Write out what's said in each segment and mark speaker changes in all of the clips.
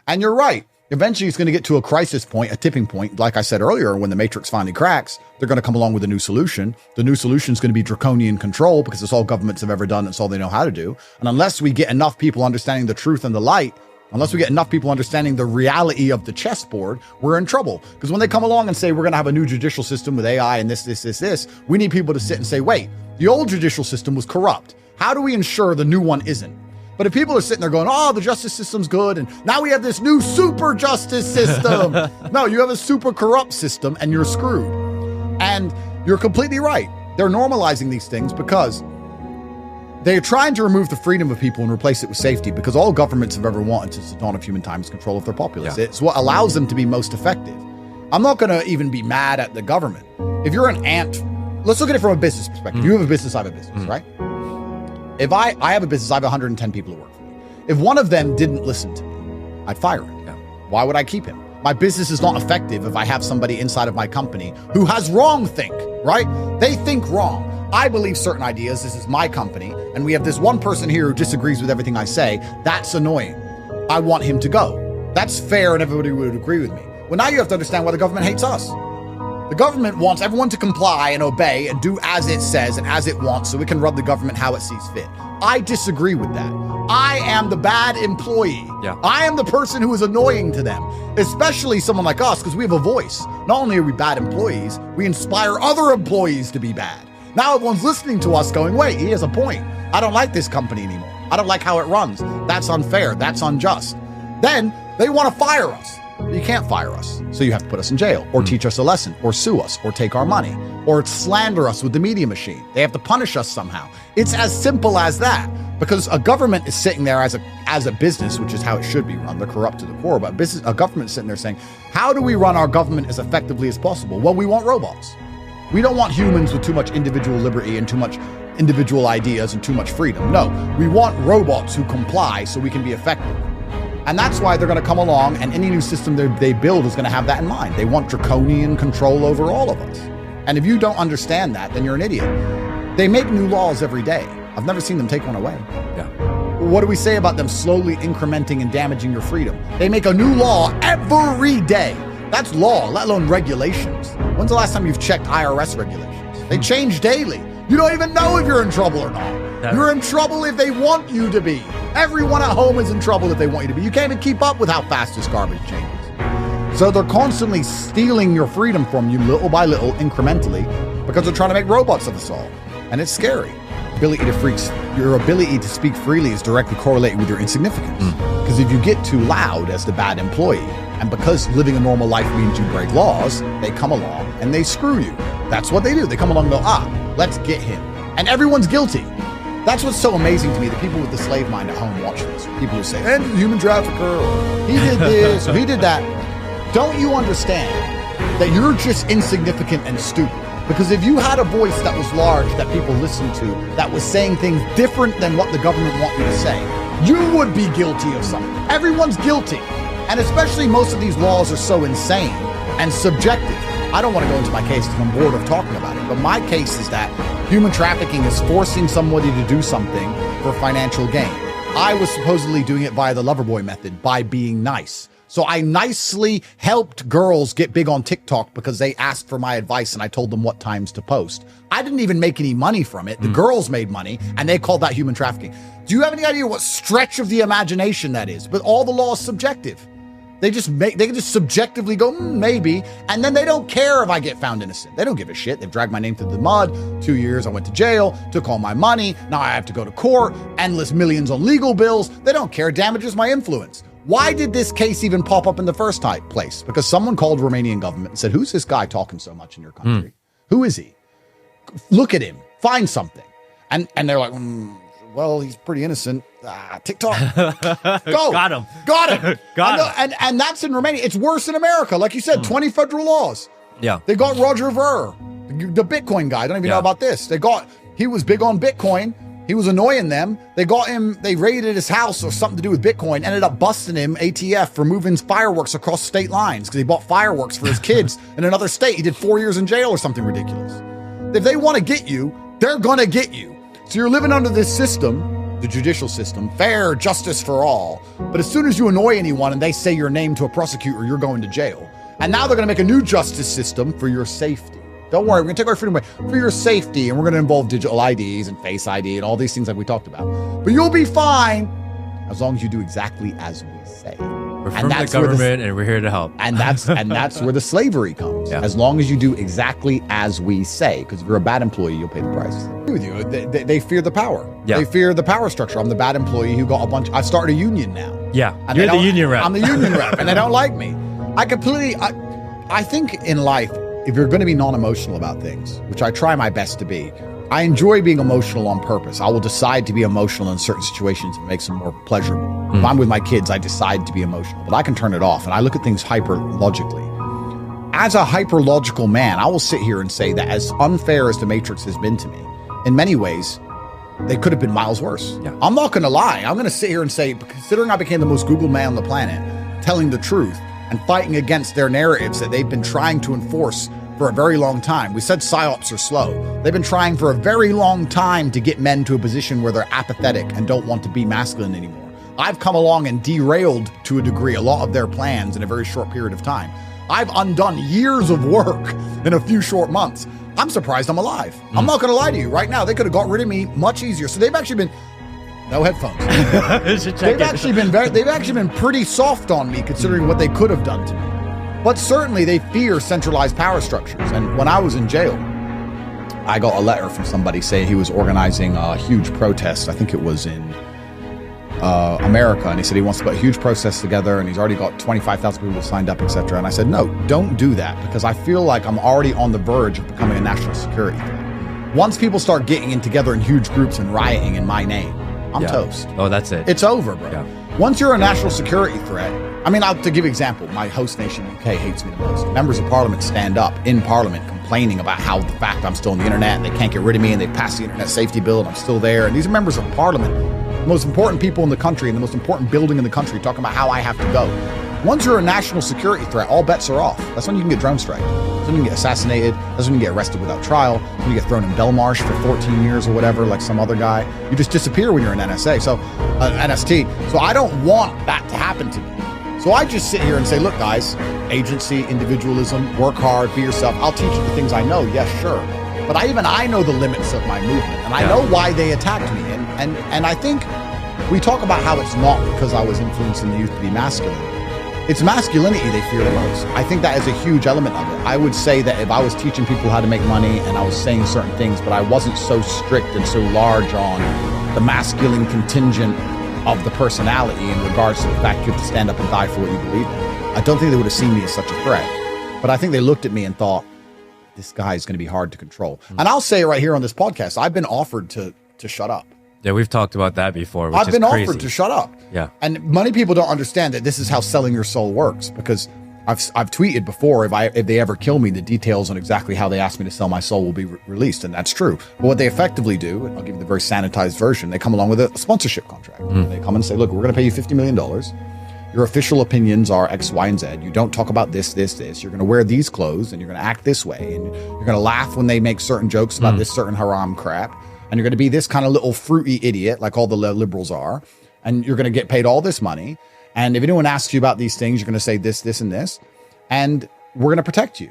Speaker 1: And you're right. Eventually, it's going to get to a crisis point, a tipping point. Like I said earlier, when the matrix finally cracks, they're going to come along with a new solution. The new solution is going to be draconian control because it's all governments have ever done. It's all they know how to do. And unless we get enough people understanding the truth and the light, unless we get enough people understanding the reality of the chessboard, we're in trouble. Because when they come along and say, we're going to have a new judicial system with AI and this, we need people to sit and say, wait, the old judicial system was corrupt. How do we ensure the new one isn't? But if people are sitting there going, oh, the justice system's good, and now we have this new super justice system. No, you have a super corrupt system and you're screwed. And you're completely right. They're normalizing these things because they're trying to remove the freedom of people and replace it with safety, because all governments have ever wanted since the dawn of human time is control of their populace. Yeah. It's what allows them to be most effective. I'm not going to even be mad at the government. If you're an ant, let's look at it from a business perspective. You have a business, I have a business, right? If I have a business, I have 110 people who work for me. If one of them didn't listen to me, I'd fire him. Yeah. Why would I keep him? My business is not effective if I have somebody inside of my company who has wrong think, right? They think wrong. I believe certain ideas. This is my company. And we have this one person here who disagrees with everything I say. That's annoying. I want him to go. That's fair and everybody would agree with me. Well, now you have to understand why the government hates us. The government wants everyone to comply and obey and do as it says and as it wants so it can run the government how it sees fit. I disagree with that. I am the bad employee. Yeah. I am the person who is annoying to them, especially someone like us, because we have a voice. Not only are we bad employees, we inspire other employees to be bad. Now everyone's listening to us going, wait, he has a point. I don't like this company anymore. I don't like how it runs. That's unfair. That's unjust. Then they want to fire us. You can't fire us. So you have to put us in jail or teach us a lesson or sue us or take our money or slander us with the media machine. They have to punish us somehow. It's as simple as that, because a government is sitting there as a business, which is how it should be run. They're corrupt to the core, but a government is sitting there saying, how do we run our government as effectively as possible? Well, we want robots. We don't want humans with too much individual liberty and too much individual ideas and too much freedom. No, we want robots who comply so we can be effective. And that's why they're going to come along, and any new system they build is going to have that in mind. They want draconian control over all of us. And if you don't understand that, then you're an idiot. They make new laws every day. I've never seen them take one away. Yeah. What do we say about them slowly incrementing and damaging your freedom? They make a new law every day. That's law, let alone regulations. When's the last time you've checked IRS regulations? They change daily. You don't even know if you're in trouble or not. You're in trouble if they want you to be. Everyone at home is in trouble if they want you to be. You can't even keep up with how fast this garbage changes. So they're constantly stealing your freedom from you little by little, incrementally, because they're trying to make robots of us all. And it's scary. Your ability to speak freely is directly correlated with your insignificance. Because if you get too loud as the bad employee, and because living a normal life means you break laws, they come along and they screw you. That's what they do. They come along and go, let's get him. And everyone's guilty. That's what's so amazing to me. The people with the slave mind at home watch this. People who say, and human trafficker, or he did this, or he did that. Don't you understand that you're just insignificant and stupid? Because if you had a voice that was large, that people listened to, that was saying things different than what the government want you to say, you would be guilty of something. Everyone's guilty. And especially most of these laws are so insane and subjective. I don't want to go into my case because I'm bored of talking about it, but my case is that human trafficking is forcing somebody to do something for financial gain. I was supposedly doing it via the Loverboy method, by being nice. So I nicely helped girls get big on TikTok because they asked for my advice and I told them what times to post. I didn't even make any money from it. The girls made money and they called that human trafficking. Do you have any idea what stretch of the imagination that is? But all the law is subjective. They can just subjectively go, maybe, and then they don't care if I get found innocent. They don't give a shit. They've dragged my name through the mud. 2 years, I went to jail, took all my money. Now I have to go to court, endless millions on legal bills. They don't care. Damages my influence. Why did this case even pop up in the first place? Because someone called Romanian government and said, who's this guy talking so much in your country? Who is he? Look at him. Find something. And they're like, well, he's pretty innocent. TikTok. Go.
Speaker 2: Got him.
Speaker 1: And that's in Romania. It's worse in America. Like you said, 20 federal laws.
Speaker 2: Yeah.
Speaker 1: They got Roger Ver, the Bitcoin guy. I don't even know about this. He was big on Bitcoin. He was annoying them. They got him, they raided his house or something to do with Bitcoin, ended up busting him, ATF, for moving fireworks across state lines because he bought fireworks for his kids in another state. He did 4 years in jail or something ridiculous. If they want to get you, they're going to get you. So you're living under this system the judicial system, fair justice for all. But as soon as you annoy anyone and they say your name to a prosecutor, you're going to jail. And now they're going to make a new justice system for your safety. Don't worry, we're going to take our freedom away for your safety, and we're going to involve digital IDs and Face ID and all these things like we talked about. But you'll be fine as long as you do exactly as we say.
Speaker 2: We're from the government, and we're here to help.
Speaker 1: And that's where the slavery comes. Yeah. As long as you do exactly as we say, because if you're a bad employee, you'll pay the price. I agree with you. They fear the power. Yeah. They fear the power structure. I'm the bad employee who got a bunch. I've started a union now.
Speaker 2: Yeah, and you're the union rep.
Speaker 1: I'm the union rep, and they don't like me. I think in life, if you're going to be non-emotional about things, which I try my best to be, I enjoy being emotional on purpose. I will decide to be emotional in certain situations and make them more pleasurable. If I'm with my kids, I decide to be emotional, but I can turn it off, and I look at things hyper-logically. As a hyper-logical man, I will sit here and say that as unfair as the Matrix has been to me, in many ways, they could have been miles worse. Yeah. I'm not going to lie. I'm going to sit here and say, considering I became the most Googled man on the planet, telling the truth and fighting against their narratives that they've been trying to enforce for a very long time. We said psyops are slow. They've been trying for a very long time to get men to a position where they're apathetic and don't want to be masculine anymore. I've come along and derailed, to a degree, a lot of their plans in a very short period of time. I've undone years of work in a few short months. I'm surprised I'm alive. I'm not going to lie to you. Right now, they could have got rid of me much easier. So they've actually been... No headphones. They've actually been pretty soft on me, considering what they could have done to me. But certainly they fear centralized power structures. And when I was in jail, I got a letter from somebody saying he was organizing a huge protest. I think it was in America. And he said he wants to put a huge protest together, and he's already got 25,000 people signed up, etc. And I said, no, don't do that, because I feel like I'm already on the verge of becoming a national security threat. Once people start getting in together in huge groups and rioting in my name, I'm toast.
Speaker 2: Oh, that's it.
Speaker 1: It's over, bro. Yeah. Once you're a national security threat, I mean, to give you an example, my host nation, UK, hates me the most. Members of parliament stand up in parliament complaining about how the fact I'm still on the internet and they can't get rid of me, and they passed the internet safety bill and I'm still there. And these are members of parliament, the most important people in the country and the most important building in the country, talking about how I have to go. Once you're a national security threat, all bets are off. That's when you can get drone striked. That's when you can get assassinated. That's when you get arrested without trial. When you get thrown in Belmarsh for 14 years or whatever, like some other guy. You just disappear when you're an NSA, NST. So I don't want that to happen to me. So I just sit here and say, look, guys, agency, individualism, work hard, be yourself. I'll teach you the things I know. Yes, sure. But I know the limits of my movement, and I know why they attacked me. And I think we talk about how it's not because I was influencing the youth to be masculine. It's masculinity they fear the most. I think that is a huge element of it. I would say that if I was teaching people how to make money and I was saying certain things, but I wasn't so strict and so large on the masculine contingent of the personality in regards to the fact you have to stand up and die for what you believe in, I don't think they would have seen me as such a threat. But I think they looked at me and thought, this guy is going to be hard to control. And I'll say it right here on this podcast, I've been offered to shut up.
Speaker 2: Yeah, we've talked about that before, which
Speaker 1: I've been
Speaker 2: crazy.
Speaker 1: offered to shut up.
Speaker 2: Yeah.
Speaker 1: And many people don't understand that this is how selling your soul works, because I've tweeted before, if they ever kill me, the details on exactly how they asked me to sell my soul will be released, and that's true. But what they effectively do, and I'll give you the very sanitized version, they come along with a sponsorship contract. They come and say, look, we're going to pay you $50 million. Your official opinions are X, Y, and Z. You don't talk about this. You're going to wear these clothes, and you're going to act this way, and you're going to laugh when they make certain jokes about this certain haram crap. And you're going to be this kind of little fruity idiot like all the liberals are. And you're going to get paid all this money. And if anyone asks you about these things, you're going to say this, this, and this. And we're going to protect you.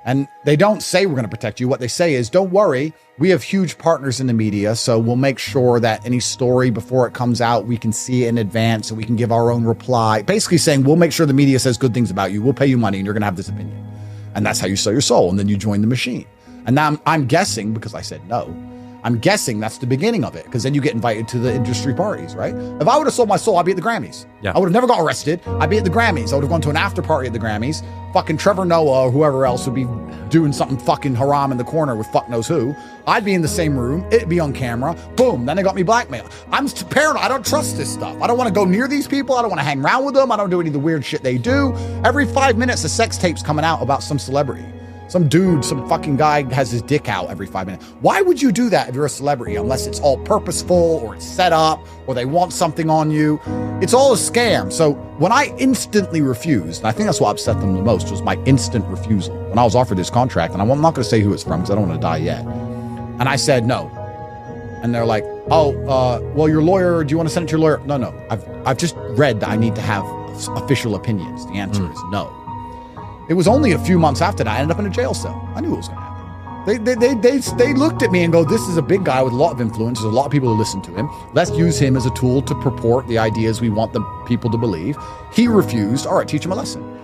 Speaker 1: And they don't say we're going to protect you. What they say is, don't worry, we have huge partners in the media. So we'll make sure that any story before it comes out, we can see it in advance and we can give our own reply. Basically saying, we'll make sure the media says good things about you. We'll pay you money and you're going to have this opinion. And that's how you sell your soul. And then you join the machine. And now I'm guessing, because I said no, I'm guessing that's the beginning of it, because then you get invited to the industry parties, right? If I would have sold my soul, I'd be at the Grammys. Yeah. I would have never got arrested. I'd be at the Grammys. I would have gone to an after party at the Grammys. Fucking Trevor Noah or whoever else would be doing something fucking haram in the corner with fuck knows who. I'd be in the same room. It'd be on camera. Boom. Then they got me blackmailed. I'm paranoid. I don't trust this stuff. I don't want to go near these people. I don't want to hang around with them. I don't do any of the weird shit they do. Every 5 minutes, a sex tape's coming out about some celebrity. Some dude, some fucking guy has his dick out every 5 minutes. Why would you do that if you're a celebrity? Unless it's all purposeful or it's set up or they want something on you. It's all a scam. So when I instantly refused, and I think that's what upset them the most, was my instant refusal. When I was offered this contract, and I'm not going to say who it's from because I don't want to die yet. And I said no. And they're like, well, your lawyer, do you want to send it to your lawyer? No. I've just read that I need to have official opinions. The answer is no. It was only a few months after that I ended up in a jail cell. I knew it was going to happen. They looked at me and go, this is a big guy with a lot of influence. There's a lot of people who listen to him. Let's use him as a tool to purport the ideas we want the people to believe. He refused. All right, teach him a lesson.